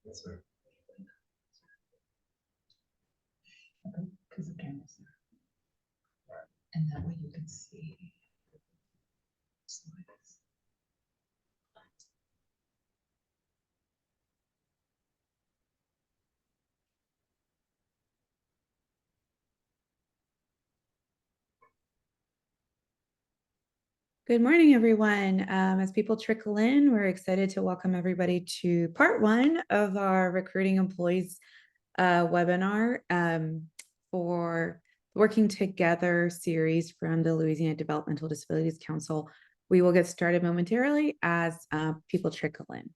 Yes, sir. Because the camera's there. And that way you can see slides. Good morning, everyone. As people trickle in, we're excited to welcome everybody to part one of our Recruiting Employees webinar for Working Together series from the Louisiana Developmental Disabilities Council. We will get started momentarily as people trickle in.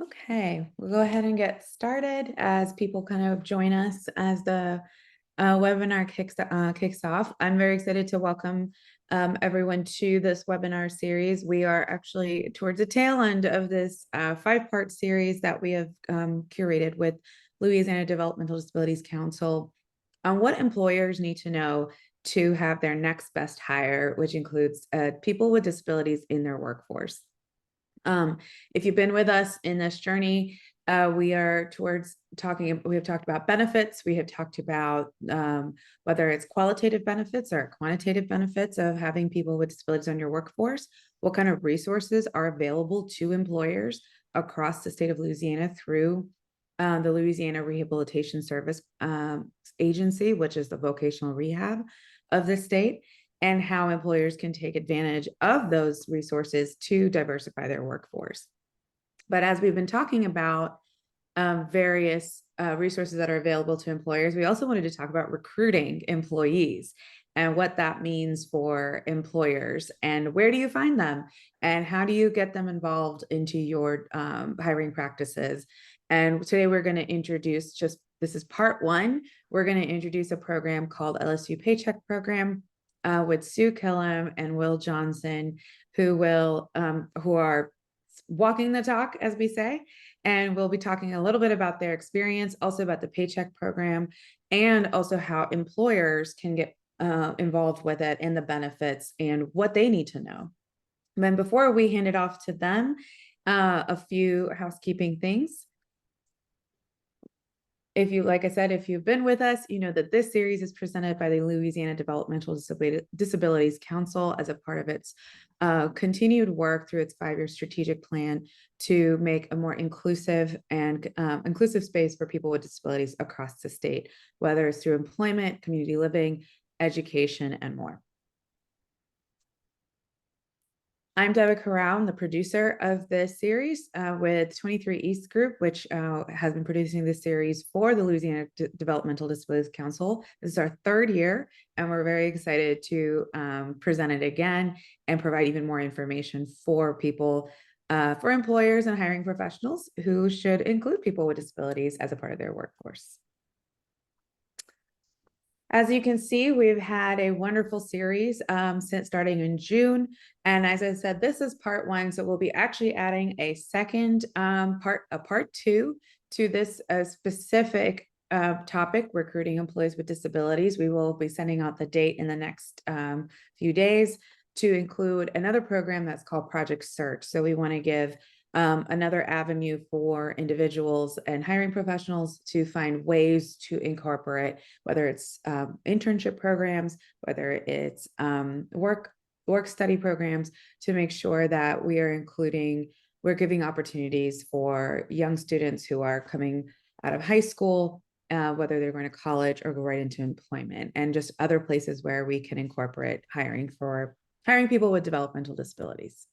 Okay, we'll go ahead and get started as people kind of join us as the webinar kicks off. I'm very excited to welcome everyone to this webinar series. We are actually towards the tail end of this 5-part series that we have curated with Louisiana Developmental Disabilities Council on what employers need to know to have their next best hire, which includes people with disabilities in their workforce. If you've been with us in this journey, we are towards we have talked about benefits. We have talked about whether it's qualitative benefits or quantitative benefits of having people with disabilities on your workforce, what kind of resources are available to employers across the state of Louisiana through the Louisiana Rehabilitation Service Agency, which is the vocational rehab of the state, and how employers can take advantage of those resources to diversify their workforce. But as we've been talking about various resources that are available to employers, we also wanted to talk about recruiting employees and what that means for employers, and where do you find them, and how do you get them involved into your hiring practices. And today we're going to introduce, this is part one, we're going to introduce a program called LSU Paycheck Program with Sue Killam and Will Johnson, who are walking the talk, as we say, and we'll be talking a little bit about their experience, also about the paycheck program, and also how employers can get involved with it and the benefits and what they need to know. And then before we hand it off to them, a few housekeeping things. Like I said, if you've been with us, you know that this series is presented by the Louisiana Developmental Disabilities Council as a part of its continued work through its 5-year strategic plan to make a more inclusive and inclusive space for people with disabilities across the state, whether it's through employment, community living, education, and more. I'm Deborah Corral, the producer of this series with 23 East Group, which has been producing this series for the Louisiana Developmental Disabilities Council. This is our 3rd year, and we're very excited to present it again and provide even more information for people, for employers and hiring professionals who should include people with disabilities as a part of their workforce. As you can see, we've had a wonderful series since starting in June. And as I said, this is part one. So we'll be actually adding a second part 2 to this specific topic, recruiting employees with disabilities. We will be sending out the date in the next few days to include another program that's called Project Search. So we want to give another avenue for individuals and hiring professionals to find ways to incorporate, whether it's internship programs, whether it's work study programs, to make sure that we're giving opportunities for young students who are coming out of high school, whether they're going to college or go right into employment, and just other places where we can incorporate hiring people with developmental disabilities.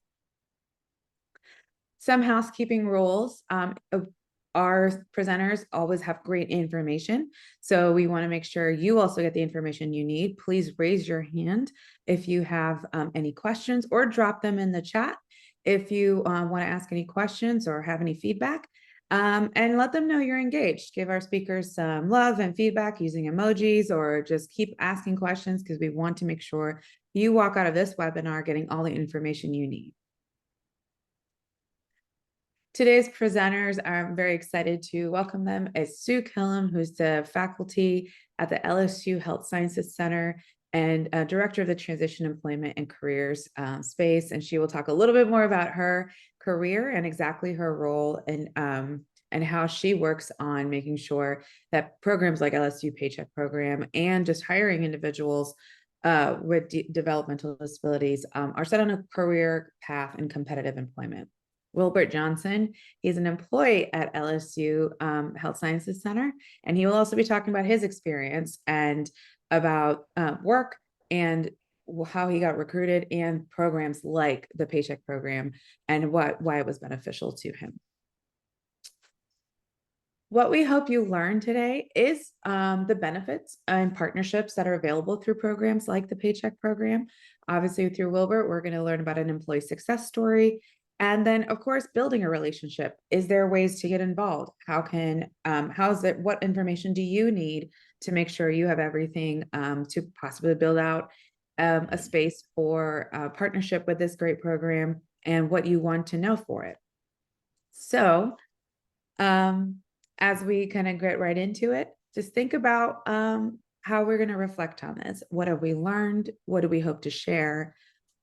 Some housekeeping rules. Our presenters always have great information, so we want to make sure you also get the information you need. Please raise your hand if you have any questions, or drop them in the chat if you want to ask any questions or have any feedback. and let them know you're engaged. Give our speakers some love and feedback using emojis, or just keep asking questions, because we want to make sure you walk out of this webinar getting all the information you need. Today's presenters, I'm very excited to welcome them, is Sue Killam, who's the faculty at the LSU Health Sciences Center and director of the Transition, Employment, and Careers space. And she will talk a little bit more about her career and exactly her role and how she works on making sure that programs like LSU Paycheck Program and just hiring individuals with developmental disabilities are set on a career path in competitive employment. Wilbert Johnson, he's an employee at LSU Health Sciences Center, and he will also be talking about his experience and about work and how he got recruited and programs like the Paycheck Program and why it was beneficial to him. What we hope you learn today is the benefits and partnerships that are available through programs like the Paycheck Program. Obviously, through Wilbert, we're going to learn about an employee success story. And then, of course, building a relationship. Is there ways to get involved? What information do you need to make sure you have everything to possibly build out a space for a partnership with this great program, and what you want to know for it? So, as we kind of get right into it, just think about how we're going to reflect on this. What have we learned? What do we hope to share?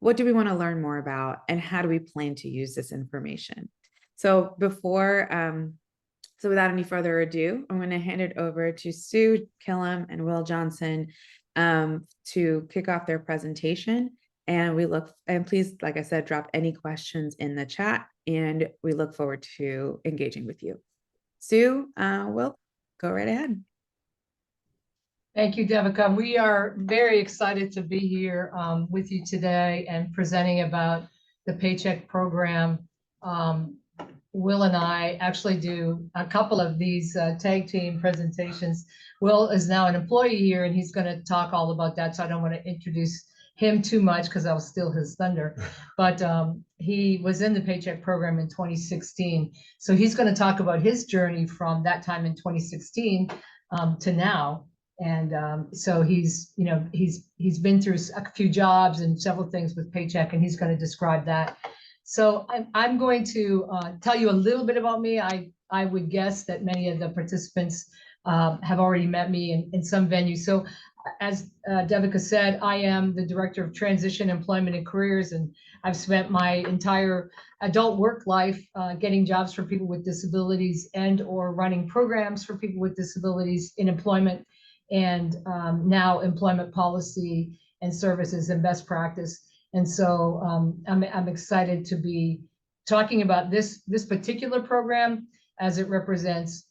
What do we want to learn more about? And how do we plan to use this information? So without any further ado, I'm going to hand it over to Sue Killam and Will Johnson to kick off their presentation. And please, like I said, drop any questions in the chat, and we look forward to engaging with you. Sue, Will, go right ahead. Thank you, Devika. We are very excited to be here with you today and presenting about the Paycheck Program. Will and I actually do a couple of these tag team presentations. Will is now an employee here, and he's going to talk all about that, so I don't want to introduce him too much because I'll steal his thunder. But he was in the Paycheck Program in 2016, so he's going to talk about his journey from that time in 2016 to now. And so he's been through a few jobs and several things with Paycheck, and he's going to describe that. So I'm going to tell you a little bit about me. I would guess that many of the participants have already met me in some venue. So as Devika said, I am the Director of Transition, Employment, and Careers, and I've spent my entire adult work life getting jobs for people with disabilities and or running programs for people with disabilities in employment, and now employment policy and services and best practice. And so I'm excited to be talking about this particular program, as it represents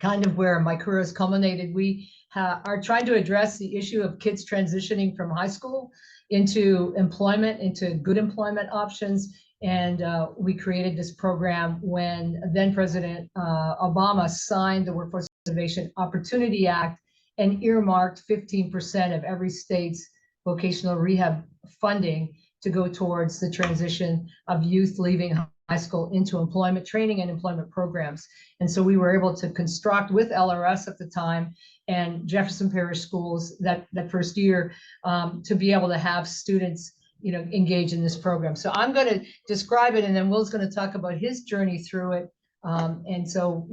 kind of where my career has culminated. We are trying to address the issue of kids transitioning from high school into employment, into good employment options. And we created this program when then President Obama signed the Workforce Innovation Opportunity Act and earmarked 15% of every state's vocational rehab funding to go towards the transition of youth leaving high school into employment training and employment programs. And so we were able to construct with LRS at the time and Jefferson Parish Schools that first year to be able to have students engage in this program. So I'm going to describe it, and then Will's going to talk about his journey through it. And so,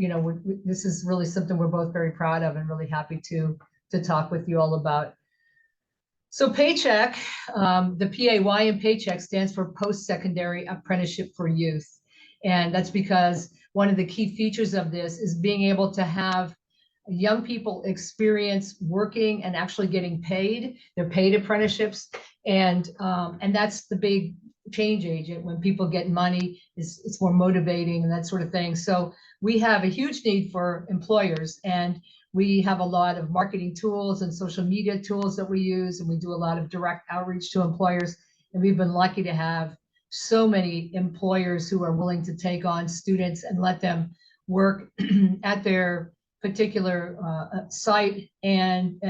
this is really something we're both very proud of and really happy to talk with you all about. So Paycheck, the PAY in Paycheck stands for Post-Secondary Apprenticeship for Youth. And that's because one of the key features of this is being able to have young people experience working and actually getting paid. They're paid apprenticeships. And that's the big change agent. When people get money, it's more motivating and that sort of thing. So we have a huge need for employers, and we have a lot of marketing tools and social media tools that we use, and we do a lot of direct outreach to employers. And we've been lucky to have so many employers who are willing to take on students and let them work at their particular site and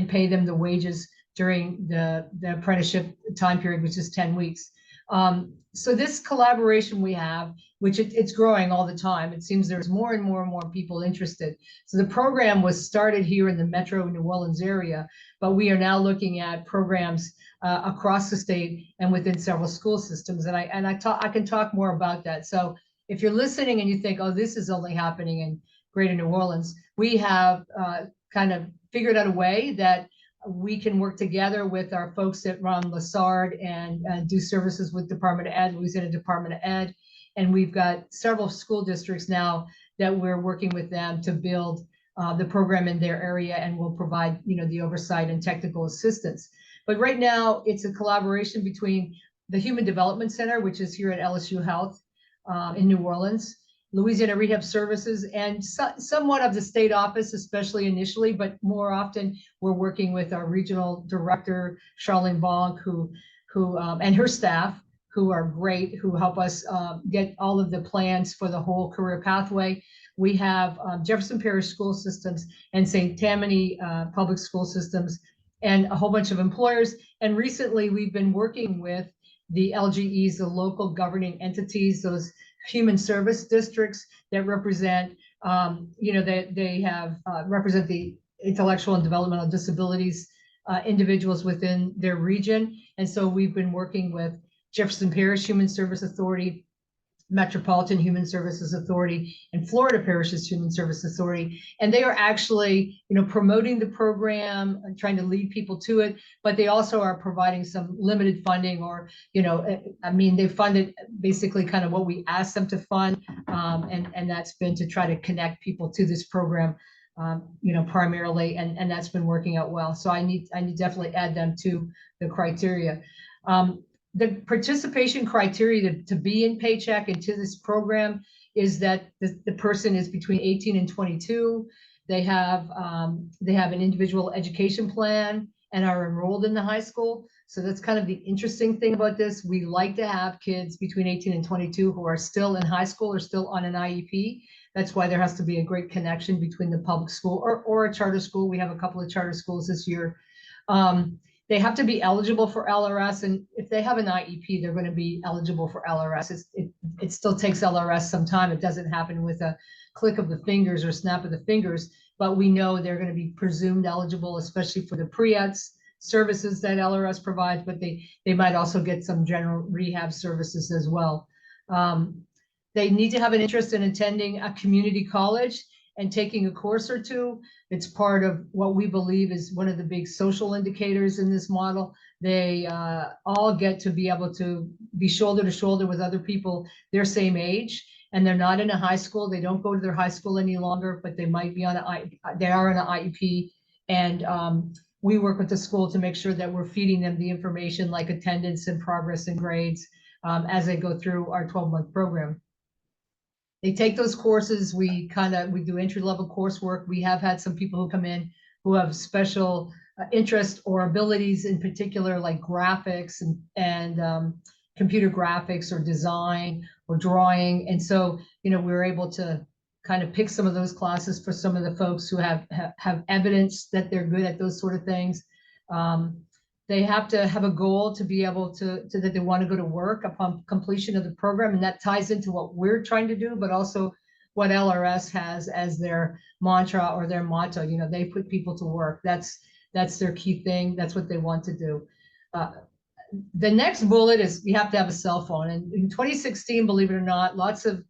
pay them the wages during the apprenticeship time period, which is 10 weeks. So this collaboration we have, which it's growing all the time. It seems there's more and more and more people interested. So the program was started here in the Metro New Orleans area, but we are now looking at programs across the state and within several school systems. And I can talk more about that. So if you're listening and you think, oh, this is only happening in Greater New Orleans, we have kind of figured out a way that we can work together with our folks that run Lassard and do services with Department of Ed, Louisiana Department of Ed. And we've got several school districts now that we're working with them to build the program in their area, and we'll provide, the oversight and technical assistance. But right now, it's a collaboration between the Human Development Center, which is here at LSU Health in New Orleans, Louisiana Rehab Services, and somewhat of the state office, especially initially, but more often we're working with our regional director, Charlene Bonk, who and her staff, who are great, who help us get all of the plans for the whole career pathway. We have Jefferson Parish School Systems and St. Tammany Public School Systems and a whole bunch of employers. And recently we've been working with the LGEs, the local governing entities, those human service districts that represent, they have represent the intellectual and developmental disabilities individuals within their region. And so we've been working with Jefferson Parish Human Service Authority, Metropolitan Human Services Authority, and Florida Parishes Human Service Authority. And they are actually, promoting the program and trying to lead people to it, but they also are providing some limited funding, or, they funded basically kind of what we asked them to fund. And that's been to try to connect people to this program, primarily, and that's been working out well. So I need definitely add them to the criteria. The participation criteria to be in Paycheck and to this program is that the person is between 18 and 22. They have an individual education plan and are enrolled in the high school. So that's kind of the interesting thing about this. We like to have kids between 18 and 22 who are still in high school or still on an IEP. That's why there has to be a great connection between the public school or a charter school. We have a couple of charter schools this year. They have to be eligible for LRS, and if they have an IEP, they're going to be eligible for LRS. It still takes LRS some time. It doesn't happen with a click of the fingers or snap of the fingers, but we know they're going to be presumed eligible, especially for the pre-ETS services that LRS provides, but they might also get some general rehab services as well. They need to have an interest in attending a community college and taking a course or two. It's part of what we believe is one of the big social indicators in this model. They all get to be able to be shoulder to shoulder with other people their same age, and they're not in a high school. They don't go to their high school any longer, but they might be they are on an IEP, and we work with the school to make sure that we're feeding them the information like attendance and progress and grades as they go through our 12-month program. They take those courses. We do entry-level coursework. We have had some people who come in who have special interest or abilities in particular, like graphics and computer graphics or design or drawing. And so, we're able to kind of pick some of those classes for some of the folks who have evidence that they're good at those sort of things. They have to have a goal to be able to that they want to go to work upon completion of the program. And that ties into what we're trying to do, but also what LRS has as their mantra or their motto. They put people to work. That's their key thing. That's what they want to do. The next bullet is you have to have a cell phone. And in 2016, believe it or not, lots of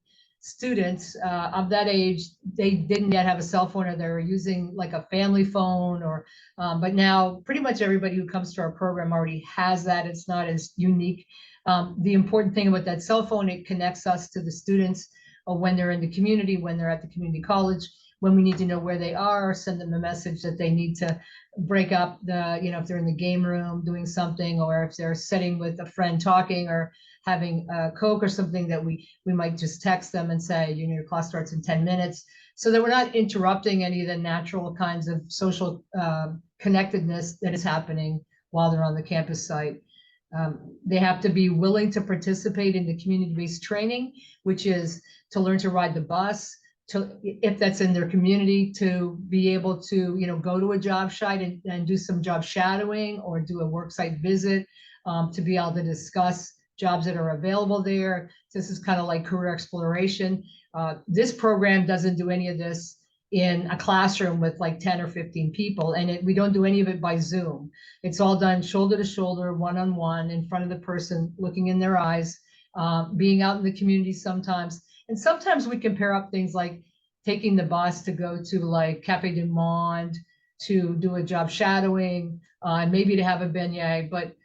students of that age, they didn't yet have a cell phone, or they were using like a family phone, or but now pretty much everybody who comes to our program already has that. It's not as unique. The important thing about that cell phone, it connects us to the students when they're in the community, when they're at the community college, when we need to know where they are, send them a message that they need to break up if they're in the game room doing something, or if they're sitting with a friend talking or having a Coke or something, that we might just text them and say, your class starts in 10 minutes, so that we're not interrupting any of the natural kinds of social connectedness that is happening while they're on the campus site. They have to be willing to participate in the community-based training, which is to learn to ride the bus, if that's in their community, to be able to go to a job site and do some job shadowing or do a work site visit, to be able to discuss jobs that are available there. This is kind of like career exploration. This program doesn't do any of this in a classroom with like 10 or 15 people, and we don't do any of it by Zoom. It's all done shoulder to shoulder, one-on-one, in front of the person, looking in their eyes, being out in the community sometimes. And sometimes we can pair up things like taking the bus to go to like Cafe du Monde to do a job shadowing, maybe to have a beignet, but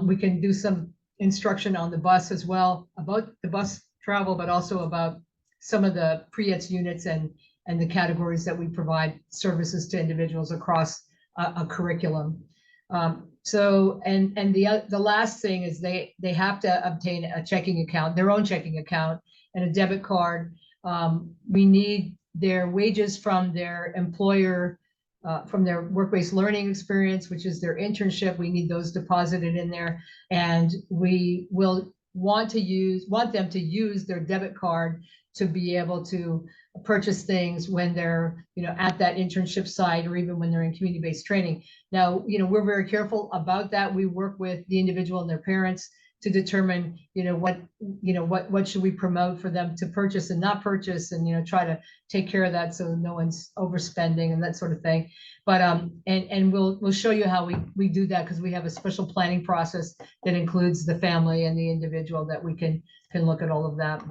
we can do some instruction on the bus as well, about the bus travel, but also about some of the pre-ETS units and the categories that we provide services to individuals across a curriculum. So the last thing is they have to obtain a checking account, their own checking account, and a debit card. We need their wages from their employer, from their work-based learning experience, which is their internship. We need those deposited in there, and we will want them to use their debit card to be able to purchase things when they're, at that internship site, or even when they're in community-based training. Now, we're very careful about that. We work with the individual and their parents to determine, what should we promote for them to purchase and not purchase, and, try to take care of that so no one's overspending and that sort of thing. But and we'll show you how we do that, because we have a special planning process that includes the family and the individual, that we can look at all of that.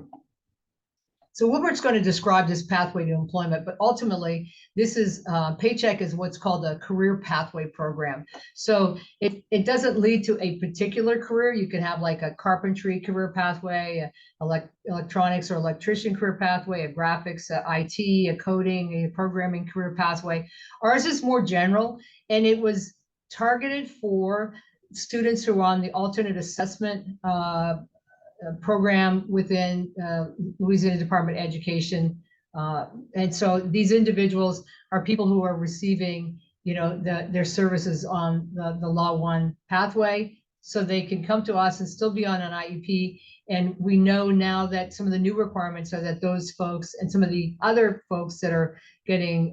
So Wilbert's going to describe this pathway to employment, but ultimately this is Paycheck is what's called a career pathway program. So it doesn't lead to a particular career. You can have like a carpentry career pathway, electronics or electrician career pathway, a graphics, a IT, a coding, a programming career pathway. Ours is more general, and it was targeted for students who are on the alternate assessment program within Louisiana Department of Education. And so these individuals are people who are receiving, their services on the Law 1 pathway, so they can come to us and still be on an IEP. And we know now that some of the new requirements are that those folks and some of the other folks that are getting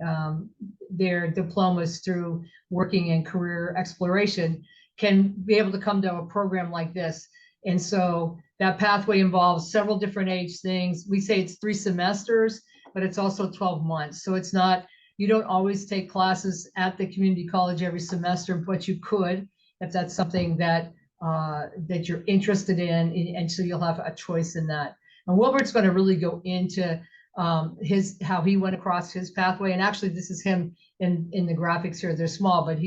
their diplomas through working in career exploration can be able to come to a program like this. And so that pathway involves several different age things. We say it's 3 semesters, but it's also 12 months. So it's not, you don't always take classes at the community college every semester, but you could, if that's something that that you're interested in, and so you'll have a choice in that. And Wilbert's going to really go into how he went across his pathway. And actually, this is him in the graphics here. They're small, but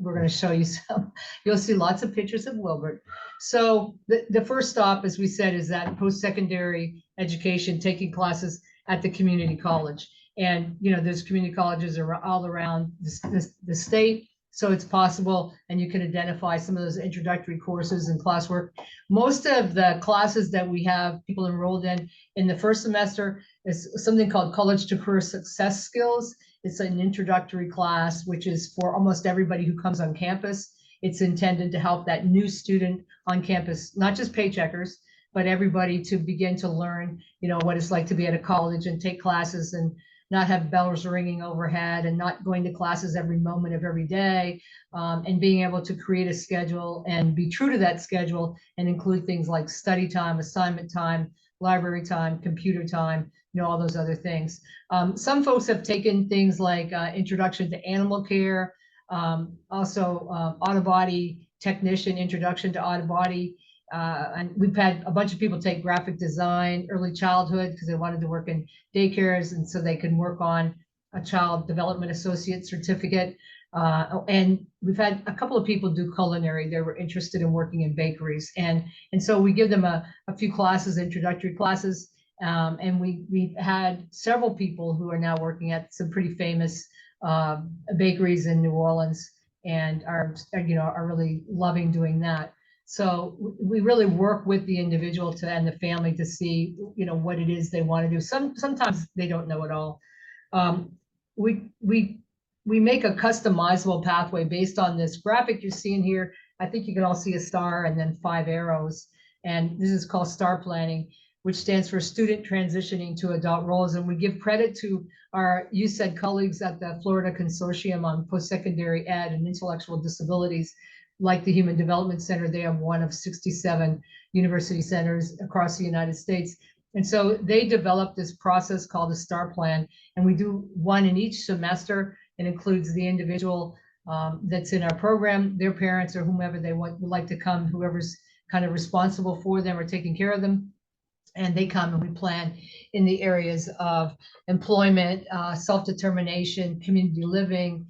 we're going to show you some. You'll see lots of pictures of Wilbert. So the first stop, as we said, is that post-secondary education, taking classes at the community college. And there's community colleges all around the state. So it's possible, and you can identify some of those introductory courses and classwork. Most of the classes that we have people enrolled in the first semester is something called College to Career Success Skills. It's an introductory class, which is for almost everybody who comes on campus. It's intended to help that new student on campus, not just paycheckers, but everybody, to begin to learn, what it's like to be at a college and take classes and not have bells ringing overhead, and not going to classes every moment of every day, and being able to create a schedule and be true to that schedule, and include things like study time, assignment time, library time, computer time, all those other things. Some folks have taken things like introduction to animal care, also auto body technician, introduction to auto body. And we've had a bunch of people take graphic design, early childhood, because they wanted to work in daycares, and so they can work on a child development associate certificate. And we've had a couple of people do culinary. They were interested in working in bakeries, and so we give them a few classes, introductory classes. And we've had several people who are now working at some pretty famous bakeries in New Orleans, and are really loving doing that. So we really work with the individual and the family to see, what it is they want to do. Sometimes they don't know it all. We make a customizable pathway based on this graphic you're seeing here. I think you can all see a star and then 5 arrows. And this is called STAR planning, which stands for Student Transitioning to Adult Roles. And we give credit to our USED colleagues at the Florida Consortium on Post-Secondary Ed and Intellectual Disabilities like the Human Development Center, they have one of 67 university centers across the United States. And so they developed this process called the STAR plan, and we do one in each semester. It includes the individual that's in our program, their parents or whomever they would like to come, whoever's kind of responsible for them or taking care of them. And they come and we plan in the areas of employment, self-determination, community living,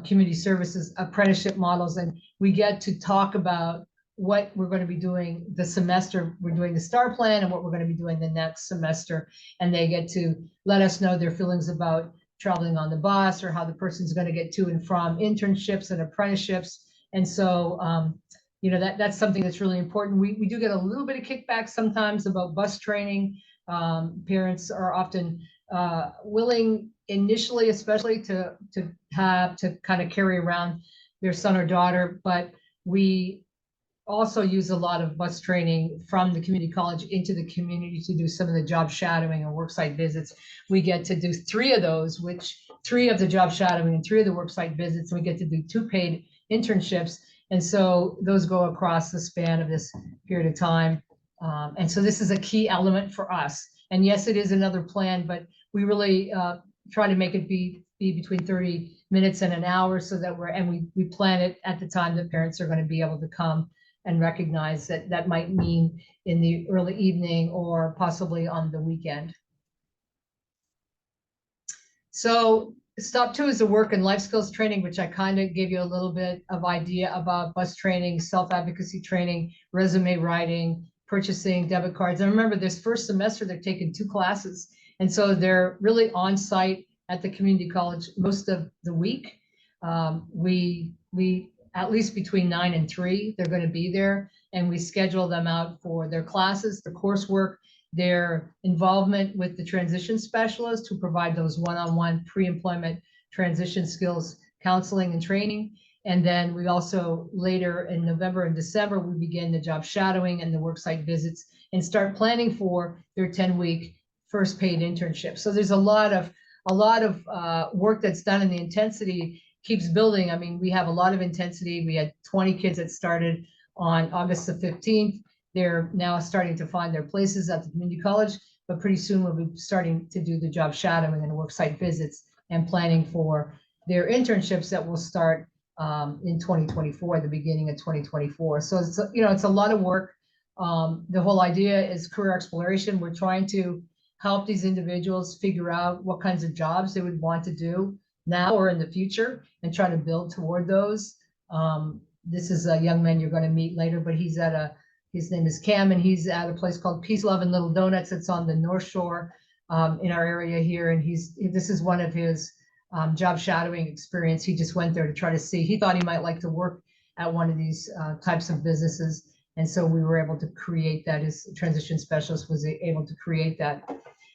community services, apprenticeship models. And we get to talk about what we're going to be doing the semester. We're doing the STAR plan and what we're going to be doing the next semester. And they get to let us know their feelings about traveling on the bus or how the person's going to get to and from internships and apprenticeships. And so, you know, that's something that's really important. We do get a little bit of kickback sometimes about bus training. Parents are often willing initially, especially to kind of carry around their son or daughter, but we also use a lot of bus training from the community college into the community to do some of the job shadowing and worksite visits. We get to do 3 of those, which 3 of the job shadowing and 3 of the worksite visits, and we get to do 2 paid internships. And so those go across the span of this period of time. And so this is a key element for us. And yes, it is another plan, but we really try to make it be between 30 minutes and an hour so that we plan it at the time that parents are going to be able to come and recognize that that might mean in the early evening or possibly on the weekend. So stop 2 is the work and life skills training, which I kind of gave you a little bit of idea about: bus training, self-advocacy training, resume writing, purchasing, debit cards. And remember, this first semester, they're taking 2 classes. And so they're really on site at the community college most of the week. We at least between 9 and 3, they're going to be there, and we schedule them out for their classes, their coursework, their involvement with the transition specialist who provide those one-on-one pre-employment transition skills counseling and training. And then we also, later in November and December, we begin the job shadowing and the worksite visits and start planning for their 10-week first paid internship. So there's a lot of work that's done, and the intensity keeps building. I mean, we have a lot of intensity. We had 20 kids that started on August the 15th. They're now starting to find their places at the community college, but pretty soon we'll be starting to do the job shadowing and the worksite visits and planning for their internships that will start in 2024, the beginning of 2024. So it's, you know, it's a lot of work. The whole idea is career exploration. We're trying to help these individuals figure out what kinds of jobs they would want to do now or in the future and try to build toward those. This is a young man you're going to meet later, but his name is Cam, and he's at a place called Peace, Love, and Little Donuts. It's on the North Shore in our area here. And this is one of his job shadowing experience. He just went there to try to see. He thought he might like to work at one of these types of businesses. And so we were able to create that. His transition specialist was able to create that.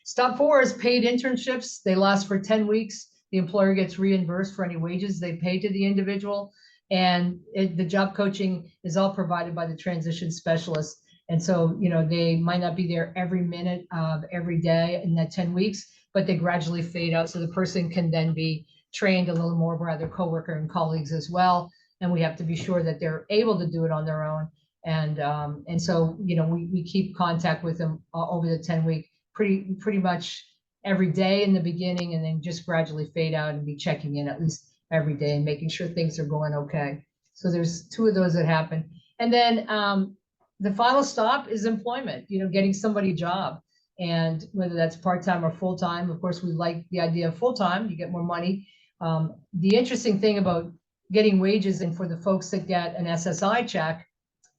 Stop 4 is paid internships. They last for 10 weeks. The employer gets reimbursed for any wages they pay to the individual. And the job coaching is all provided by the transition specialist. And so, you know, they might not be there every minute of every day in that 10 weeks, but they gradually fade out. So the person can then be trained a little more by their coworker and colleagues as well. And we have to be sure that they're able to do it on their own. And so, you know, we keep contact with them over the 10-week, pretty much every day in the beginning, and then just gradually fade out and be checking in at least every day and making sure things are going okay. So there's 2 of those that happen. And then the final stop is employment, you know, getting somebody a job. And whether that's part-time or full-time, of course, we like the idea of full-time, you get more money. The interesting thing about getting wages, and for the folks that get an SSI check,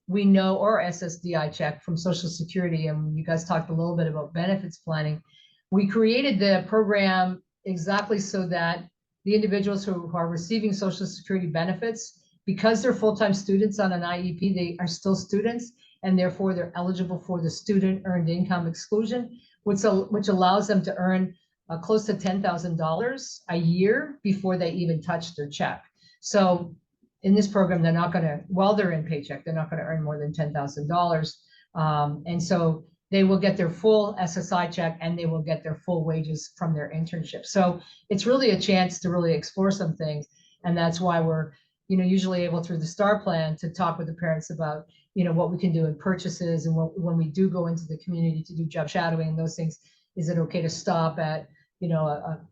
we know, or SSDI check from Social Security, and you guys talked a little bit about benefits planning. We created the program exactly so that the individuals who are receiving Social Security benefits, because they're full-time students on an IEP, they are still students, and therefore they're eligible for the student earned income exclusion, which allows them to earn close to $10,000 a year before they even touch their check. So in this program, they're not going to, while they're in paycheck, they're not going to earn more than $10,000. And so they will get their full SSI check, and they will get their full wages from their internship. So it's really a chance to really explore some things. And that's why we're, usually able through the STAR plan to talk with the parents about, what we can do in purchases and when we do go into the community to do job shadowing and those things, is it okay to stop at,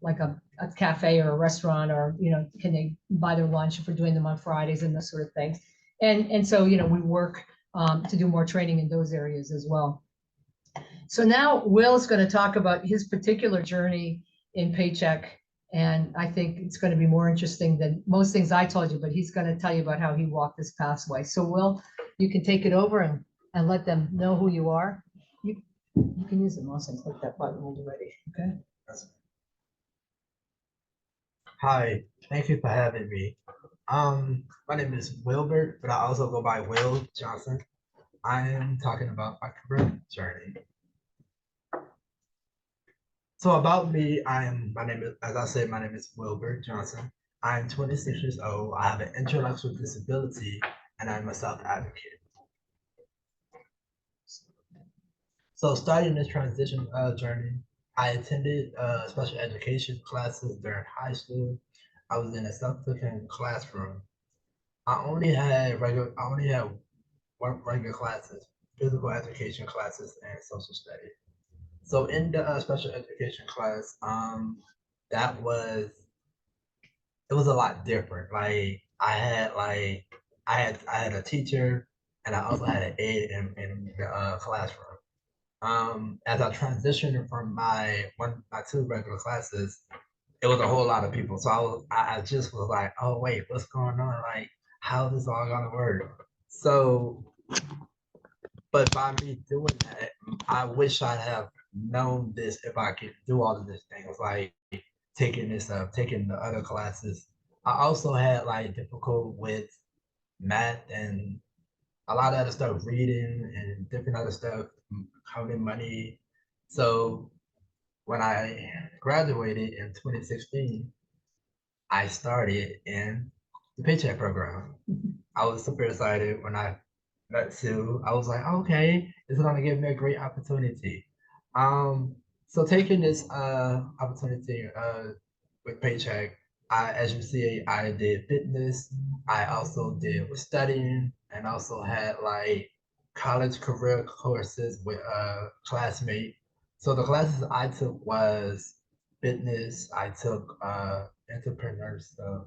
like a cafe or a restaurant, or, can they buy their lunch if we're doing them on Fridays and those sort of things. And so, we work to do more training in those areas as well. So now Will's going to talk about his particular journey in Paycheck. And I think it's going to be more interesting than most things I told you, but he's going to tell you about how he walked this pathway. So Will, you can take it over and let them know who you are. You can use the mouse and click that button when you're ready, okay? Hi, thank you for having me. My name is Wilbert, but I also go by Will Johnson. I am talking about my career journey. So about me, my name is, as I said, my name is Wilbert Johnson. I'm 26 years old. I have an intellectual disability, and I'm a self-advocate. So starting this transition journey, I attended special education classes during high school. I was in a self-contained classroom. I only had one regular classes, physical education classes, and social studies. So in the special education class, it was a lot different. Like I had a teacher, and I also had an aide in the classroom. As I transitioned from my two regular classes, it was a whole lot of people. So I just was like, oh wait, what's going on? Like, how is this all gonna work? So, but by me doing that, I wish I'd have known this if I could do all of these things, like taking the other classes. I also had like difficult with math and a lot of other stuff, reading and different other stuff, counting money. So when I graduated in 2016, I started in the Paycheck Program. I was super excited when I met Sue. I was like, okay, this is gonna give me a great opportunity. Um, so taking this opportunity with Paycheck, as you see, I did fitness. I also did with studying, and also had like college career courses with a classmate. So the classes I took was fitness. I took entrepreneur stuff,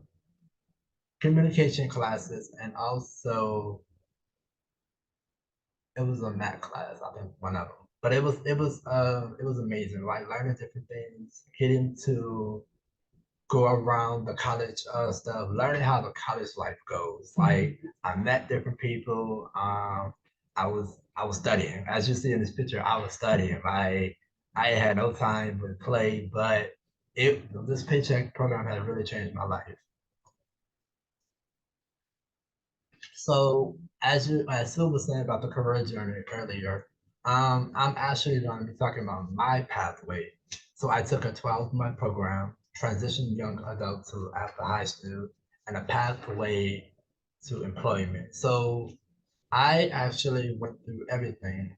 communication classes, and also it was a math class. I think one of them, but it was amazing. Like learning different things, getting to go around the college stuff, learning how the college life goes. Like I met different people. I was studying. As you see in this picture, I was studying. I had no time to play, but this paycheck program has really changed my life. So as Sue was saying about the career journey earlier, I'm actually going to be talking about my pathway. So I took a 12-month program, transitioned young adult to after high school, and a pathway to employment. So I actually went through everything.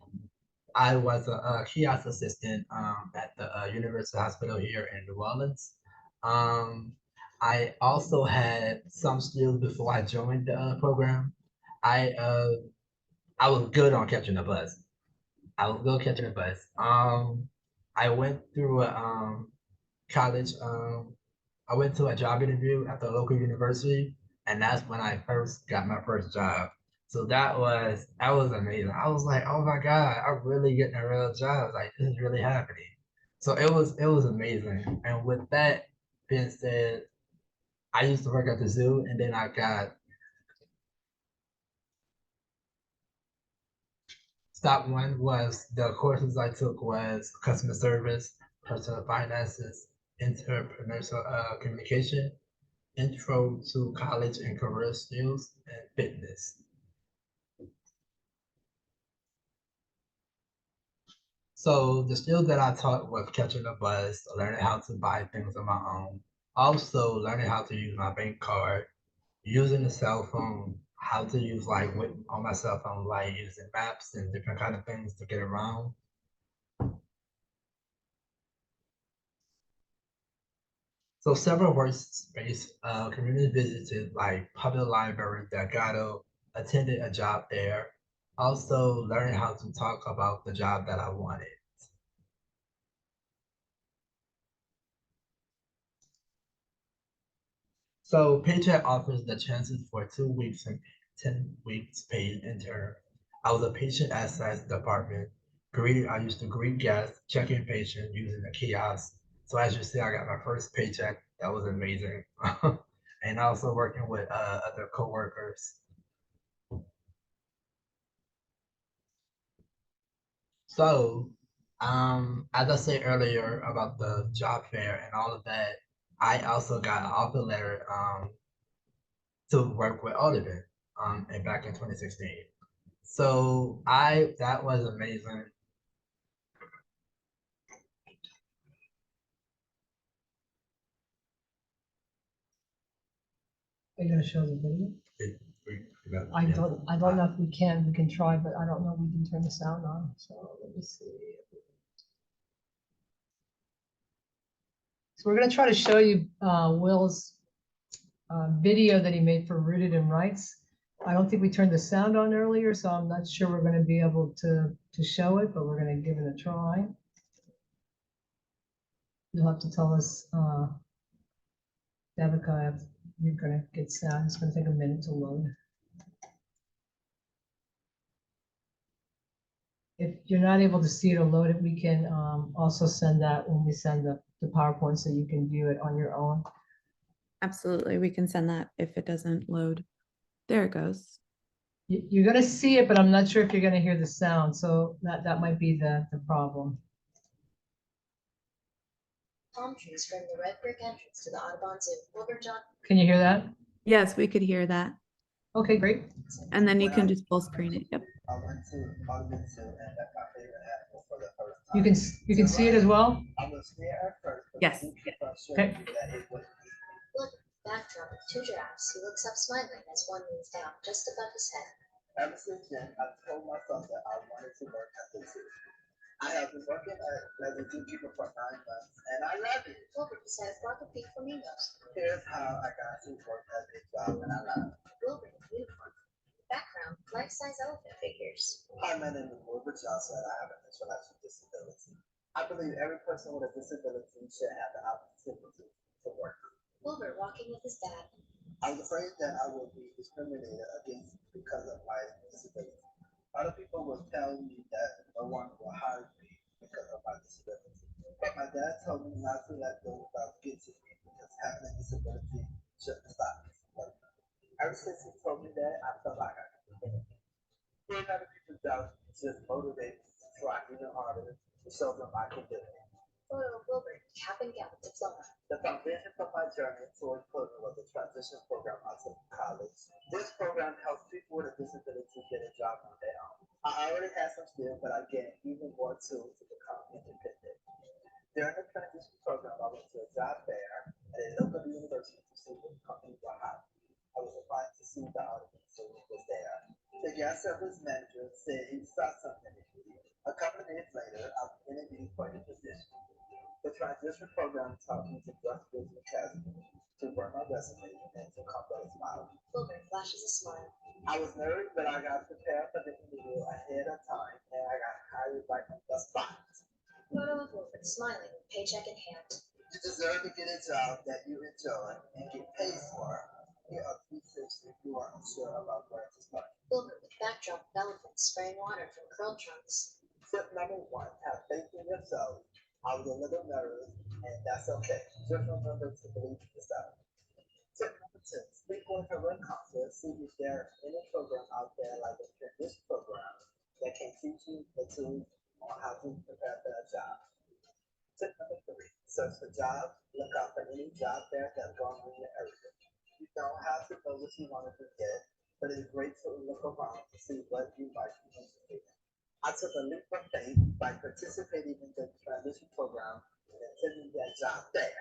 I was a kiosk assistant at the University Hospital here in New Orleans. Um, I also had some skills before I joined the program. I uh, I was good on catching a bus. I was good catching a bus. I went through a college. I went to a job interview at the local university, and that's when I first got my first job. So that was amazing. I was like, oh my god, I'm really getting a real job. Like this is really happening. So it was amazing. And with that being said, I used to work at the zoo, and then I got stop one was the courses I took was customer service, personal finances, interpersonal communication, intro to college and career skills, and fitness. So the skills that I taught was catching a bus, learning how to buy things on my own, also learning how to use my bank card, using the cell phone, how to use like on my cell phone, like using maps and different kind of things to get around. So several workspace community visited like public library, Delgado, attended a job fair. Also learning how to talk about the job that I wanted. So Paycheck offers the chances for 2 weeks and 10 weeks paid intern. I was a patient access department. I used to greet guests, check in patients using the kiosk. So as you see, I got my first paycheck. That was amazing. And also working with other coworkers. So, as I said earlier about the job fair and all of that, I also got an offer letter to work with Audubon and back in 2016. So that was amazing. Are you gonna show the video? It, we I don't know if we can try, but I don't know if we can turn the sound on, so let me see. So we're gonna try to show you Will's video that he made for Rooted in Rights. I don't think we turned the sound on earlier, so I'm not sure we're gonna be able to show it, but we're gonna give it a try. You'll have to tell us, Devika, if you're gonna get sound. It's gonna take a minute to load. If you're not able to see it or load it, we can also send that when we send the PowerPoint so you can view it on your own. Absolutely, we can send that if it doesn't load. There it goes. You're gonna see it, but I'm not sure if you're gonna hear the sound, so that might be the problem. Palm trees frame the red brick entrance to the Audubon Zoo. Wilbur John. Can you hear that? Yes, we could hear that. Okay, great. And then you can just full screen it. Yep. I went to Audubon Zoo and met my favorite animal for the first time. You can see it as well? I was scared at first, but Yes. the zookeeper showed Okay. me that it wouldn't be. Wilbur, backdrop of two giraffes. He looks up smiling as one leans down just above his head. Ever since then, I told myself that I wanted to work at the zoo. I have been working as a zookeeper for 9 months, and I love it. Wilbur decided to flock of big flamingos. Here's how I got to work at a job, and I love it. Wilbur in uniform. Background, life-size elephant figures. Hi, my name is Wilbur Johnson. I have an intellectual disability. I believe every person with a disability should have the opportunity to work. Wilbur walking with his dad. I was afraid that I would be discriminated against because of my disability. Other people will tell me that no one will hire me because of my disability. But my dad told me not to let those doubts get to me because having a disability shouldn't stop me from working. Ever since he told me that, I felt like I could do anything. Hearing other people's doubts just motivates me to try even harder to show them I can do it. Photo of Wilbur, cap and gown diploma. The foundation for my journey towards closing was a transition program I took in college. This program helps people with a disability get a job on their own. I already had some skills, but I gained even more tools to become independent. During the transition program, I went to a job fair at a local university to see what companies were hiring. I was surprised to see the audience was there. The guest service manager said he saw something in me. A couple of days later, I was interviewed for the position. The transition program taught me to brush business casually, to burn my resume, and to comfort a smile. Wilbur flashes a smile. I was nervous, but I got prepared for the interview ahead of time, and I got hired right on the spot. Photo of Wilbur smiling, paycheck in hand. You deserve to get a job that you enjoy and get paid for. Here are 3 tips if you are unsure about where to start. Wilbur with backdrop of elephants spraying water from curled trunks. Tip number 1, have faith in yourself. I was a little nervous, and that's okay. Just remember to believe in yourself. Tip number 2, speak with a career counselor. See if there are any program out there like a transition program that can teach you the tools on how to prepare for a job. Tip number 3, search for jobs. Look out for any job fair that's going on in your area. You don't have to know what you want to do yet, but it's great to look around to see what you might be interested in. I took a leap of faith by participating in the transition program and attending that job fair.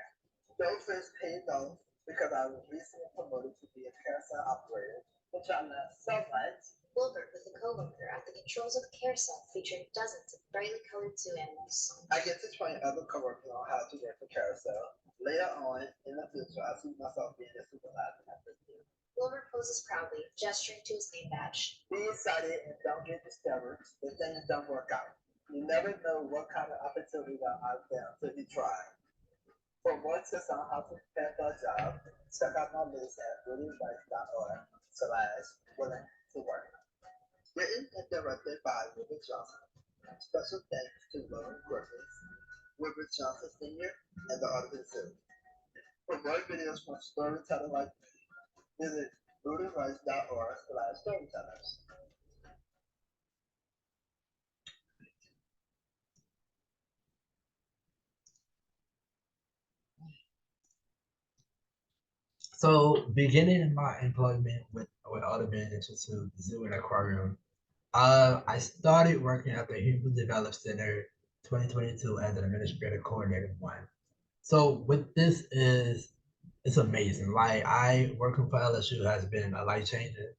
Those risks paid off because I was recently promoted to be a carousel operator, which I learned so much. Wilbur with a coworker at the controls of a carousel featuring dozens of brightly colored zoo animals. I get to train other coworkers on how to work the carousel, Later on in the future, I see myself being a supervisor at this year. Wilmer poses proudly, gesturing to his name badge. Be excited and don't get discouraged if things don't work out. You never know what kind of opportunities are out there until you try. For more tips on how to prepare for a job, check out my list at williamrice.org/willing to work. Written and directed by Wilbur Johnson. Special thanks to Lauren Griffiths, Wilbur Johnson Sr., and the Artists. For more videos from storytelling like me, visit williamrice.org/storytellers. So beginning my employment with Automated to the Zoo and Aquarium, I started working at the Human Development Center 2022 as an administrative coordinator one. So with this is it's amazing. Like I working for LSU has been a life changing.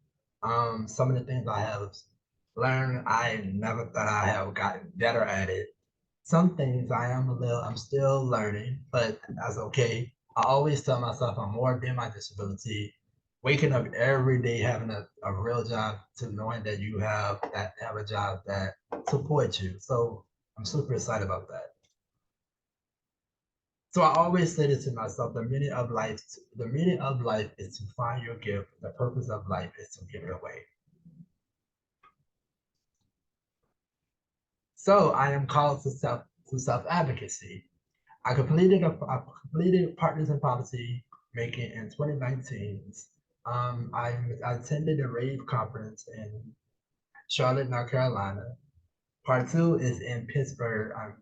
Some of the things I have learned, I never thought I have gotten better at it. Some things I'm still learning, but that's okay. I always tell myself I'm more than my disability. Waking up every day, having a real job, to knowing that you have a job that supports you. So I'm super excited about that. So I always say this to myself: the meaning of life is to find your gift. The purpose of life is to give it away. So I am called to self advocacy. I completed Partners in Policy Making in 2019. I attended the RAVE conference in Charlotte, North Carolina. Part two is in Pittsburgh. I'm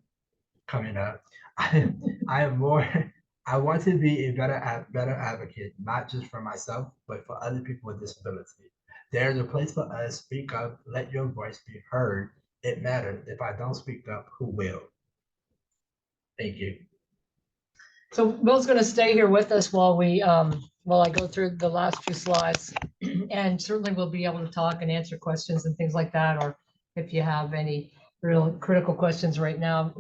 coming up. I am more. I want to be a better advocate, not just for myself, but for other people with disability. There's a place for us. Speak up. Let your voice be heard. It matters. If I don't speak up, who will? Thank you. So Will's going to stay here with us while I go through the last few slides, and certainly we'll be able to talk and answer questions and things like that. Or if you have any real critical questions right now,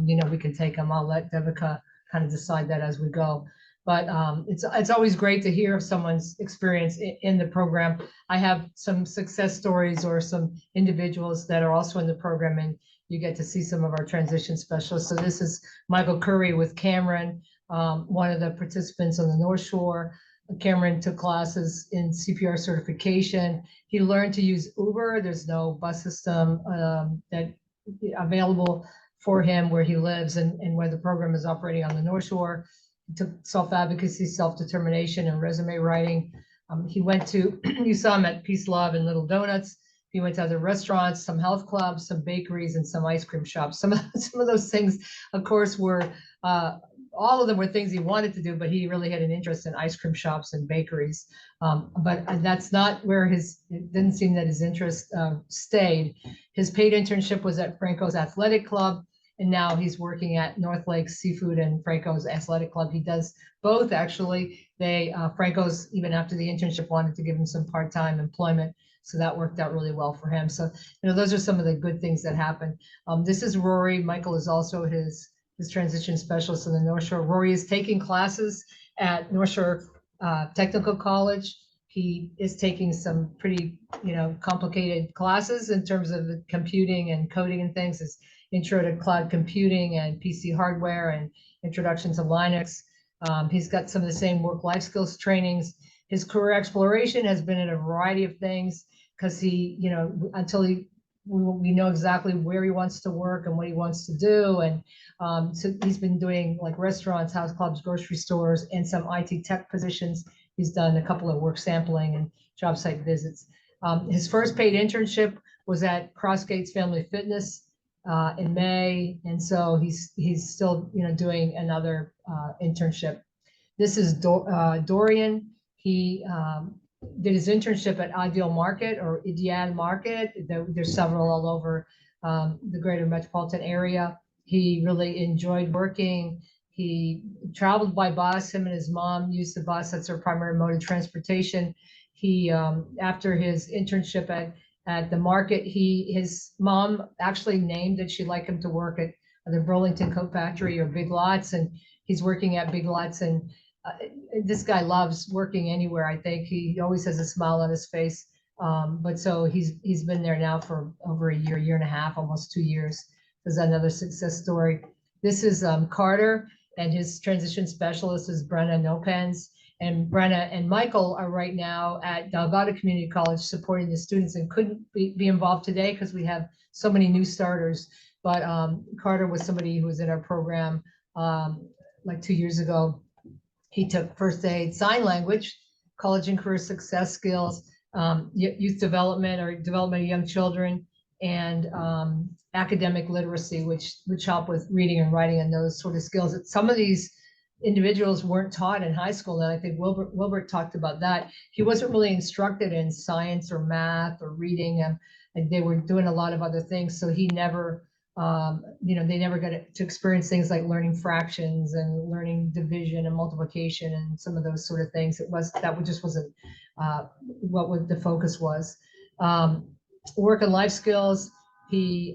we can take them. I'll let Devika kind of decide that as we go. But it's always great to hear of someone's experience in the program. I have some success stories or some individuals that are also in the program, and you get to see some of our transition specialists. So this is Michael Curry with Cameron, one of the participants on the North Shore. Cameron took classes in CPR certification. He learned to use Uber. There's no bus system that available for him where he lives and where the program is operating on the North Shore. He took self-advocacy, self-determination, and resume writing. He went to, you saw him at Peace Love and Little Donuts. He went to other restaurants, some health clubs, some bakeries, and some ice cream shops. Some of those things, of course, were all of them were things he wanted to do, but he really had an interest in ice cream shops and bakeries. But that's not where it didn't seem that his interest stayed. His paid internship was at Franco's Athletic Club, and now he's working at North Lake Seafood and Franco's Athletic Club. He does both, actually. Franco's, even after the internship, wanted to give him some part-time employment, so that worked out really well for him. So, those are some of the good things that happened. This is Rory. Michael is also his transition specialist in the North Shore. Rory is taking classes at North Shore Technical College. He is taking some pretty, complicated classes in terms of the computing and coding and things. His intro to cloud computing and PC hardware and introduction to Linux. He's got some of the same work-life skills trainings. His career exploration has been in a variety of things because until we know exactly where he wants to work and what he wants to do. And so he's been doing like restaurants, house clubs, grocery stores, and some IT tech positions. He's done a couple of work sampling and job site visits. His first paid internship was at Crossgates Family Fitness in May. And so he's still, doing another internship. This is Dorian. He did his internship at Ideal Market or Ideal Market. There's several all over the greater metropolitan area. He really enjoyed working. He traveled by bus. Him and his mom used the bus. That's their primary mode of transportation. He, after his internship at the market, his mom actually named that she'd like him to work at the Burlington Coat Factory or Big Lots. And He's working at Big Lots, and this guy loves working anywhere. I think he always has a smile on his face. But so he's been there now for over a year and a half, almost 2 years. There's another success story. This is Carter, and his transition specialist is Brenna Nopens. And Brenna and Michael are right now at Delgado Community College supporting the students, and couldn't be involved today because we have so many new starters. But Carter was somebody who was in our program like 2 years ago. He took first aid, sign language, college and career success skills, youth development or development of young children, and academic literacy, which help with reading and writing and those sort of skills that some of these individuals weren't taught in high school. And I think Wilbert talked about that. He wasn't really instructed in science or math or reading, and they were doing a lot of other things. So he never, they never got to experience things like learning fractions and learning division and multiplication and some of those sort of things. That just wasn't what the focus was. Work and life skills. He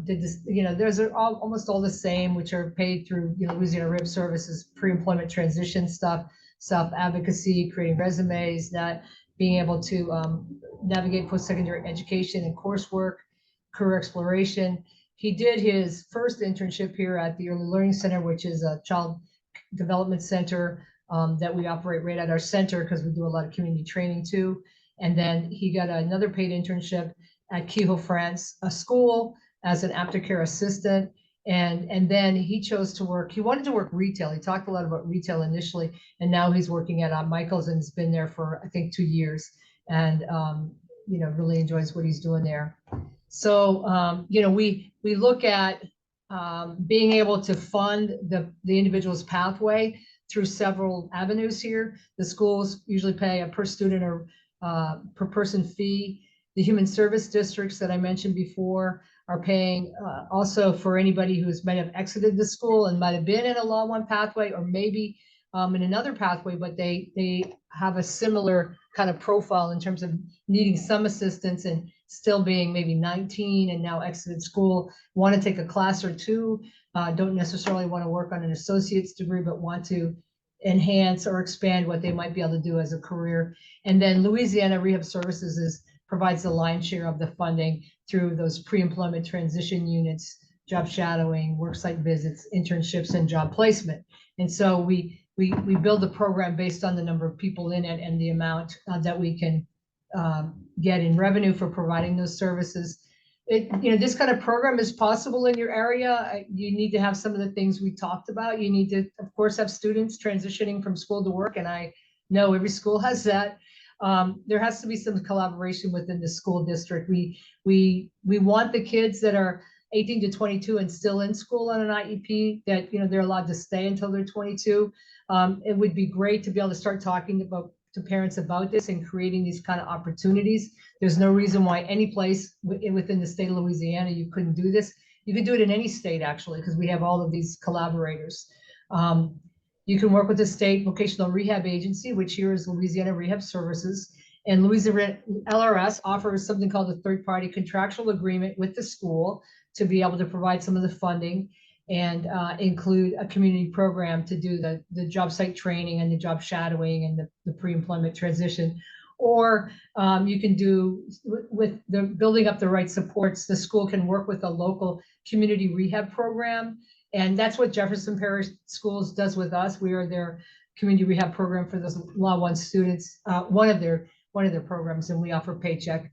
did this, those are almost all the same, which are paid through, Louisiana Rib Services, pre-employment transition stuff, self-advocacy, creating resumes, that being able to navigate post-secondary education and coursework, career exploration. He did his first internship here at the Early Learning Center, which is a child development center that we operate right at our center because we do a lot of community training too. And then he got another paid internship at Kehoe, France, a school, as an aftercare assistant. And then he chose to work, he wanted to work retail. He talked a lot about retail initially, and now he's working at Michael's and has been there for, I think, 2 years, and really enjoys what he's doing there. So, we look at being able to fund the individual's pathway through several avenues here. The schools usually pay a per student or per person fee. The human service districts that I mentioned before are paying also for anybody who might have exited the school and might have been in a Law 1 pathway, or maybe in another pathway, but they have a similar kind of profile in terms of needing some assistance and still being maybe 19 and now exited school, want to take a class or two, don't necessarily want to work on an associate's degree, but want to enhance or expand what they might be able to do as a career. And then Louisiana Rehab Services provides the lion's share of the funding through those pre-employment transition units, job shadowing, worksite visits, internships, and job placement. And so we build the program based on the number of people in it and the amount that we can get in revenue for providing those services. This kind of program is possible in your area. You need to have some of the things we talked about. You need to, of course, have students transitioning from school to work, and I know every school has that. There has to be some collaboration within the school district. We want the kids that are 18 to 22 and still in school on an IEP, that they're allowed to stay until they're 22. It would be great to be able to start talking to parents about this and creating these kind of opportunities. There's no reason why any place within the state of Louisiana you couldn't do this. You could do it in any state, actually, because we have all of these collaborators. You can work with the state vocational rehab agency, which here is Louisiana Rehab Services. And Louisiana LRS offers something called a third-party contractual agreement with the school to be able to provide some of the funding and include a community program to do the job site training and the job shadowing and the pre-employment transition. Or you can do, with the building up the right supports, the school can work with a local community rehab program. And that's what Jefferson Parish Schools does with us. We are their community rehab program for those Law 1 students, one of their programs, and we offer Paycheck.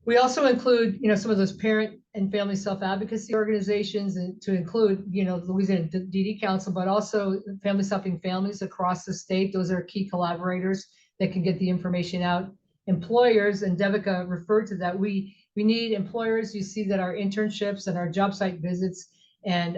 We also include, some of those parent and family self-advocacy organizations, and to include, Louisiana DD Council, but also Families Helping Families across the state. Those are key collaborators that can get the information out. Employers, and Devika referred to that, we need employers. You see that our internships and our job site visits and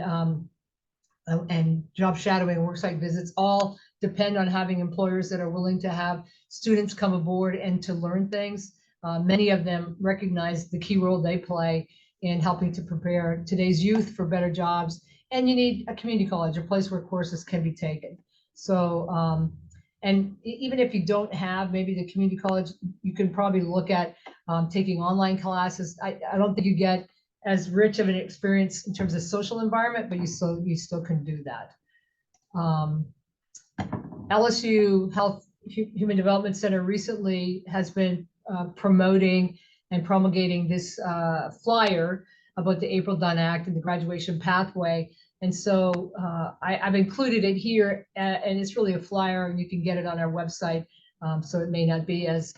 job shadowing, worksite visits all depend on having employers that are willing to have students come aboard and to learn things. Many of them recognize the key role they play in helping to prepare today's youth for better jobs. And you need a community college, a place where courses can be taken. So, and even if you don't have maybe the community college, you can probably look at taking online classes. I don't think you get as rich of an experience in terms of social environment, but you still can do that. LSU Human Development Center recently has been promoting and promulgating this flyer about the April Dunn Act and the graduation pathway. And so I've included it here, and it's really a flyer, and you can get it on our website. So it may not be as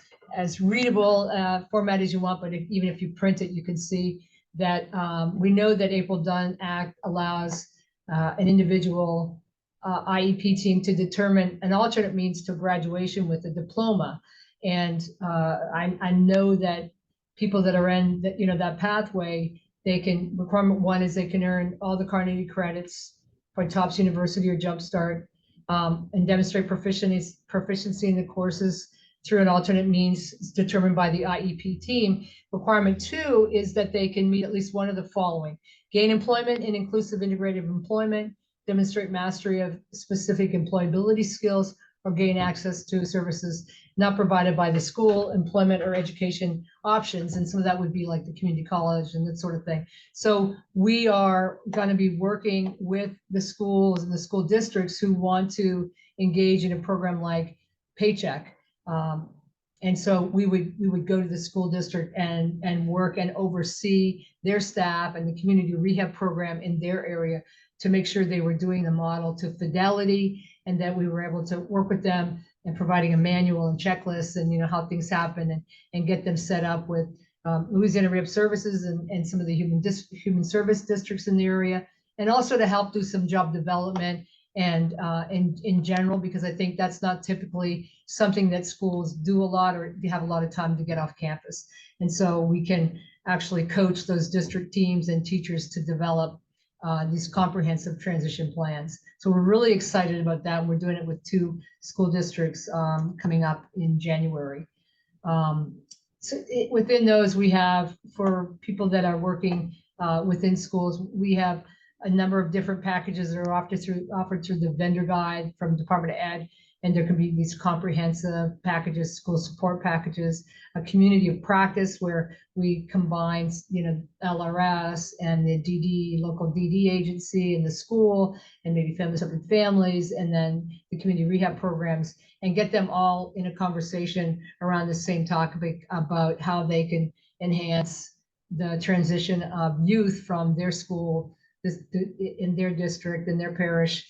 readable format as you want, but even if you print it, you can see that we know that April Dunn Act allows an individual IEP team to determine an alternate means to graduation with a diploma. And I know that people that are in that pathway, they can, requirement one is they can earn all the Carnegie credits for Tufts University or Jumpstart, and demonstrate proficiency in the courses through an alternate means determined by the IEP team. Requirement two is that they can meet at least one of the following: gain employment in inclusive integrated employment, demonstrate mastery of specific employability skills, or gain access to services not provided by the school, employment, or education options. And some of that would be like the community college and that sort of thing. So we are going to be working with the schools and the school districts who want to engage in a program like Paycheck. And so we would go to the school district and work and oversee their staff and the community rehab program in their area to make sure they were doing the model to fidelity, and that we were able to work with them and providing a manual and checklists and how things happen, and get them set up with Louisiana Rehab Services and some of the human service districts in the area, and also to help do some job development and in general, because I think that's not typically something that schools do a lot, or they have a lot of time to get off campus. And so we can actually coach those district teams and teachers to develop these comprehensive transition plans. So we're really excited about that. We're doing it with 2 school districts coming up in January. Within those, we have, for people that are working within schools, we have a number of different packages that are offered through the vendor guide from Department of Ed. And there can be these comprehensive packages, school support packages, a community of practice where we combine, LRS and the DD, local DD agency and the school, and maybe families up with families, and then the community rehab programs, and get them all in a conversation around the same topic about how they can enhance the transition of youth from their school in their district, in their parish,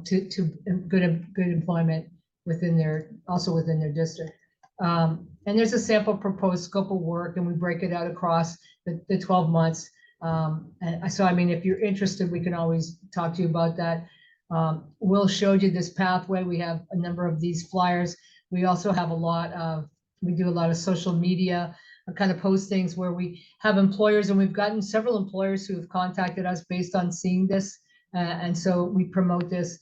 to good employment within their district. And there's a sample proposed scope of work, and we break it out across the 12 months. And so, if you're interested, we can always talk to you about that. Will showed you this pathway. We have a number of these flyers. We also have we do a lot of social media kind of postings where we have employers, and we've gotten several employers who have contacted us based on seeing this. And so we promote this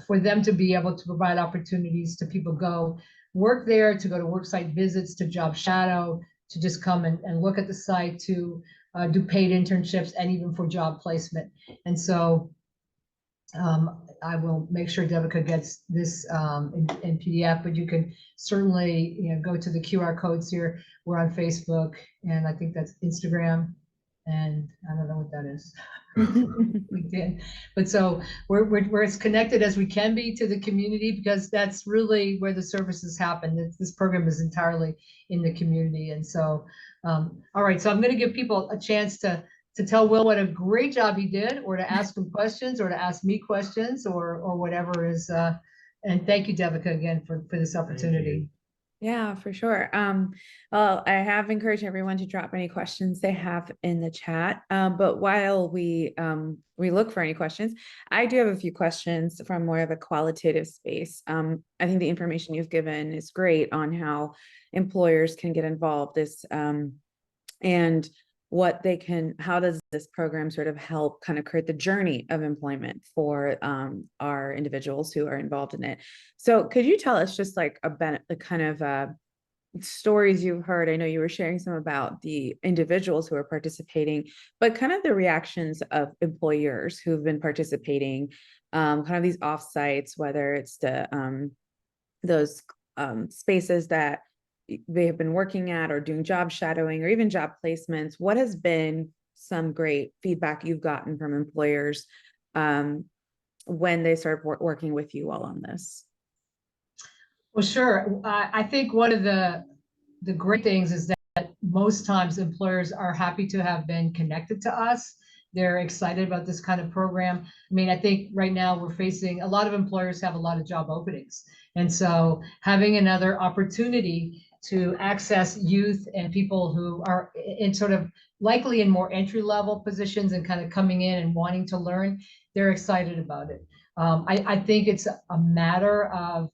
for them to be able to provide opportunities to people go work there, to go to worksite visits, to job shadow, to just come and look at the site, to do paid internships, and even for job placement. And so I will make sure Devika gets this in PDF, but you can certainly go to the QR codes here. We're on Facebook, and I think that's Instagram, and I don't know what that is. LinkedIn. But so we're as connected as we can be to the community, because that's really where the services happen. This program is entirely in the community. And so, all right, so I'm going to give people a chance to tell Will what a great job he did, or to ask him questions, or to ask me questions, or whatever is. And thank you, Devika, again for this opportunity. Yeah, for sure. Well, I have encouraged everyone to drop any questions they have in the chat. But while we look for any questions, I do have a few questions from more of a qualitative space. I think the information you've given is great on how employers can get involved, and how does this program sort of help kind of create the journey of employment for our individuals who are involved in it. So could you tell us just like a kind of stories you've heard? I know you were sharing some about the individuals who are participating, but kind of the reactions of employers who've been participating, kind of these offsites, whether it's those spaces that they have been working at, or doing job shadowing, or even job placements. What has been some great feedback you've gotten from employers when they started working with you all on this? Well, sure. I think one of the great things is that most times employers are happy to have been connected to us. They're excited about this kind of program. I mean, I think right now we're facing a lot of employers have a lot of job openings. And so having another opportunity to access youth and people who are in sort of likely in more entry level positions and kind of coming in and wanting to learn, they're excited about it. I think it's a matter of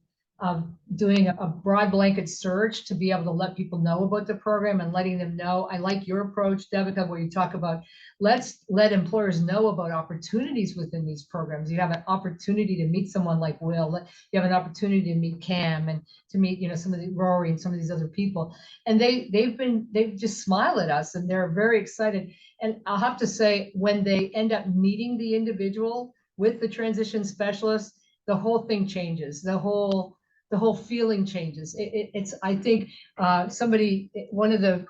doing a broad blanket search to be able to let people know about the program and letting them know. I like your approach, Devika, where you talk about let's let employers know about opportunities within these programs. You have an opportunity to meet someone like Will. You have an opportunity to meet Cam and to meet, you know, some of the Rory and some of these other people. And they've just smiled at us and they're very excited. And I'll have to say, when they end up meeting the individual with the transition specialist, the whole thing changes. The whole feeling changes. It's, I think, one of the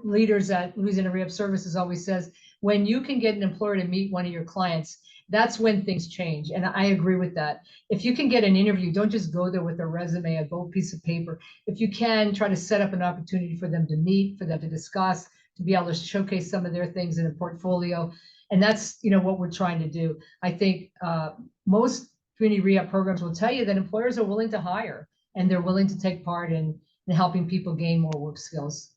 leaders at Louisiana Rehab Services always says, when you can get an employer to meet one of your clients, that's when things change. And I agree with that. If you can get an interview, don't just go there with a resume, a gold piece of paper. If you can, try to set up an opportunity for them to meet, for them to discuss, to be able to showcase some of their things in a portfolio. And that's, you know, what we're trying to do. I think most community rehab programs will tell you that employers are willing to hire and they're willing to take part in helping people gain more work skills.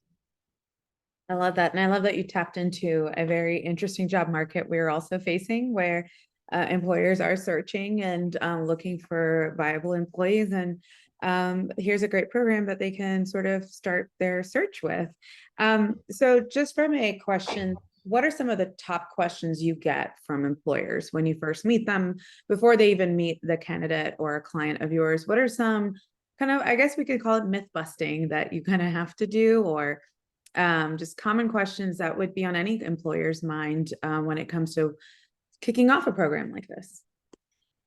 I love that. And I love that you tapped into a very interesting job market we're also facing, where employers are searching and looking for viable employees. And here's a great program that they can sort of start their search with. So just from a question, what are some of the top questions you get from employers when you first meet them, before they even meet the candidate or a client of yours? What are some kind of, I guess we could call it myth busting, that you kind of have to do, or just common questions that would be on any employer's mind when it comes to kicking off a program like this?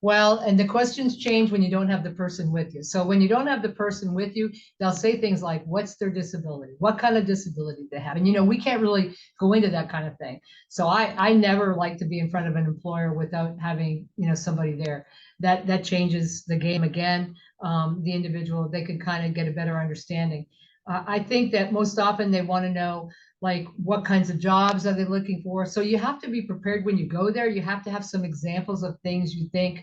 Well, and the questions change when you don't have the person with you. So when you don't have the person with you, they'll say things like, what's their disability? What kind of disability they have? And, you know, we can't really go into that kind of thing. So I never like to be in front of an employer without having, you know, somebody there. That changes the game again. The individual, they can kind of get a better understanding. I think that most often they want to know, like, what kinds of jobs are they looking for? So you have to be prepared when you go there. You have to have some examples of things you think,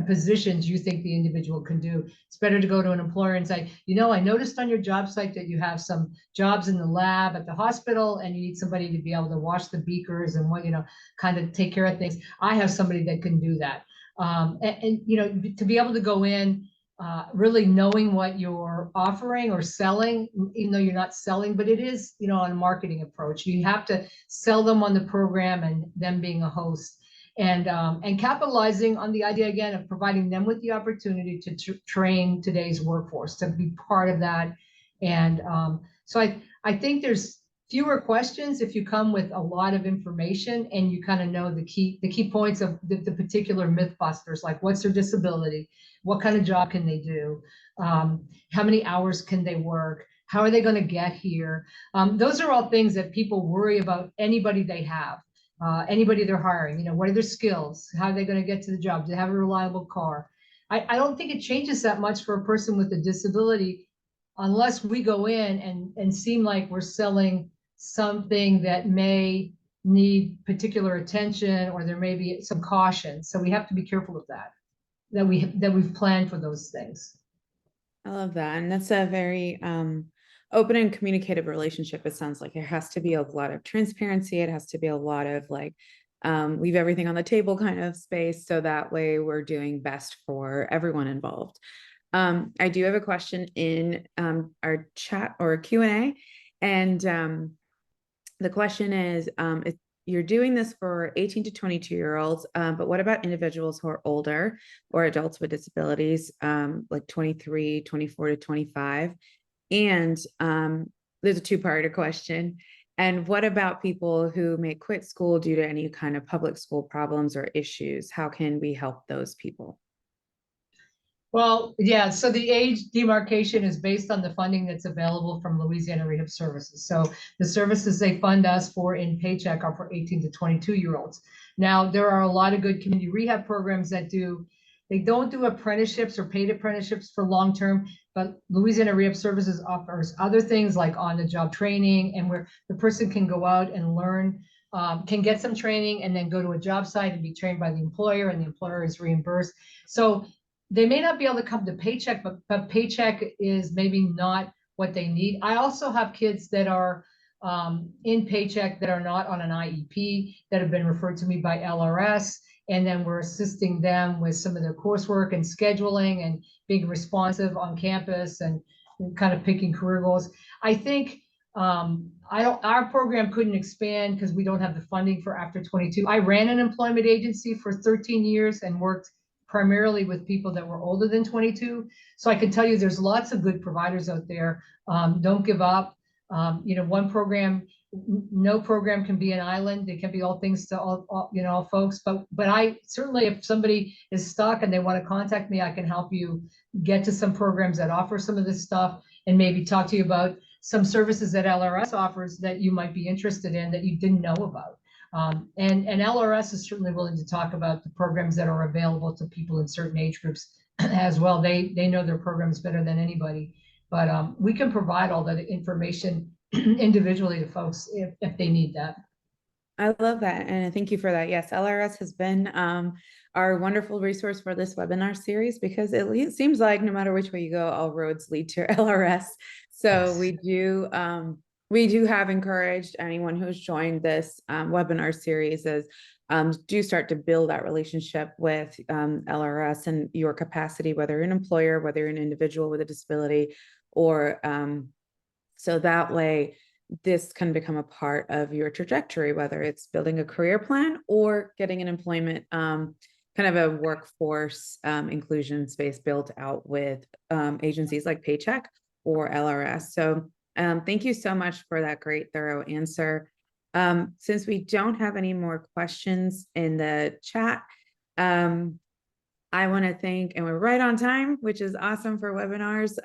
positions you think the individual can do. It's better to go to an employer and say, you know, I noticed on your job site that you have some jobs in the lab at the hospital and you need somebody to be able to wash the beakers and what, you know, kind of take care of things. I have somebody that can do that. And you know, to be able to go in, really knowing what you're offering or selling, even though you're not selling, but it is, you know, on a marketing approach. You have to sell them on the program and them being a host. And capitalizing on the idea again of providing them with the opportunity to train today's workforce, to be part of that. And so I think there's fewer questions if you come with a lot of information and you kind of know the key points of the particular myth busters, like what's their disability, what kind of job can they do, how many hours can they work, how are they going to get here. Those are all things that people worry about anybody they have. Anybody they're hiring, you know, what are their skills? How are they going to get to the job? Do they have a reliable car? I don't think it changes that much for a person with a disability, unless we go in and seem like we're selling something that may need particular attention, or there may be some caution. So we have to be careful of that we've planned for those things. I love that. And that's a very open and communicative relationship. It sounds like it has to be a lot of transparency. It has to be a lot of like, leave everything on the table kind of space. So that way we're doing best for everyone involved. I do have a question in our chat or Q&A. And the question is, you're doing this for 18 to 22-year-olds, but what about individuals who are older or adults with disabilities, like 23, 24 to 25? And there's a two-parter question. And what about people who may quit school due to any kind of public school problems or issues? How can we help those people? Well, yeah, so the age demarcation is based on the funding that's available from Louisiana Rehab Services. So the services they fund us for in Paycheck are for 18 to 22-year-olds. Now, there are a lot of good community rehab programs that they don't do apprenticeships or paid apprenticeships for long-term, but Louisiana Rehab Services offers other things like on-the-job training, and where the person can go out and learn, can get some training and then go to a job site and be trained by the employer, and the employer is reimbursed. So they may not be able to come to Paycheck, but Paycheck is maybe not what they need. I also have kids that are in Paycheck that are not on an IEP that have been referred to me by LRS, and then we're assisting them with some of their coursework and scheduling and being responsive on campus and kind of picking career goals. I think our program couldn't expand because we don't have the funding for after 22. I ran an employment agency for 13 years and worked primarily with people that were older than 22. So I can tell you there's lots of good providers out there. Don't give up. One program, no program can be an island. It can be all things to all folks. But I certainly, if somebody is stuck and they want to contact me, I can help you get to some programs that offer some of this stuff, and maybe talk to you about some services that LRS offers that you might be interested in that you didn't know about. And LRS is certainly willing to talk about the programs that are available to people in certain age groups as well. They know their programs better than anybody, but we can provide all that information individually to folks if they need that. I love that, and thank you for that. Yes, LRS has been our wonderful resource for this webinar series, because it seems like no matter which way you go, all roads lead to LRS. So Yes. we do have encouraged anyone who's joined this webinar series is do start to build that relationship with LRS and your capacity, whether you're an employer, whether you're an individual with a disability, or so that way this can become a part of your trajectory, whether it's building a career plan or getting an employment, kind of a workforce inclusion space built out with agencies like Paycheck or LRS. So thank you so much for that great, thorough answer. Since we don't have any more questions in the chat, I want to thank, and we're right on time, which is awesome for webinars.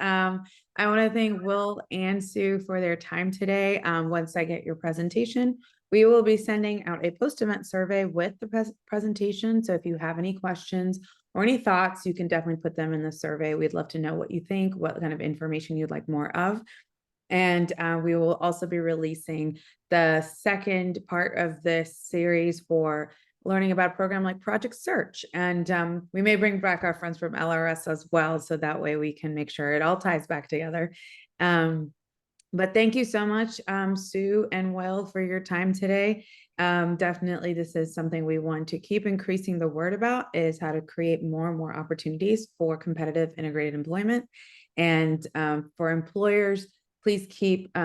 I want to thank Will and Sue for their time today. Once I get your presentation, we will be sending out a post-event survey with the presentation. So if you have any questions or any thoughts, you can definitely put them in the survey. We'd love to know what you think, what kind of information you'd like more of. And we will also be releasing the second part of this series for learning about a program like Project Search. And we may bring back our friends from LRS as well, so that way we can make sure it all ties back together. But thank you so much, Sue and Will, for your time today. Definitely, this is something we want to keep increasing the word about, is how to create more and more opportunities for competitive integrated employment. And for employers, please keep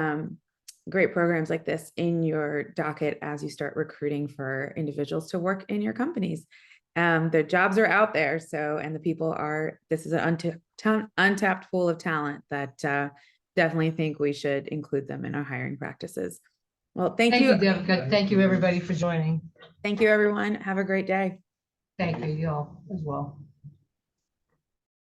great programs like this in your docket as you start recruiting for individuals to work in your companies. The jobs are out there, and the people are, this is an untapped pool of talent that definitely think we should include them in our hiring practices. Well, thank you, Devika. Thank you, everybody, for joining. Thank you, everyone. Have a great day. Thank you, y'all, as well.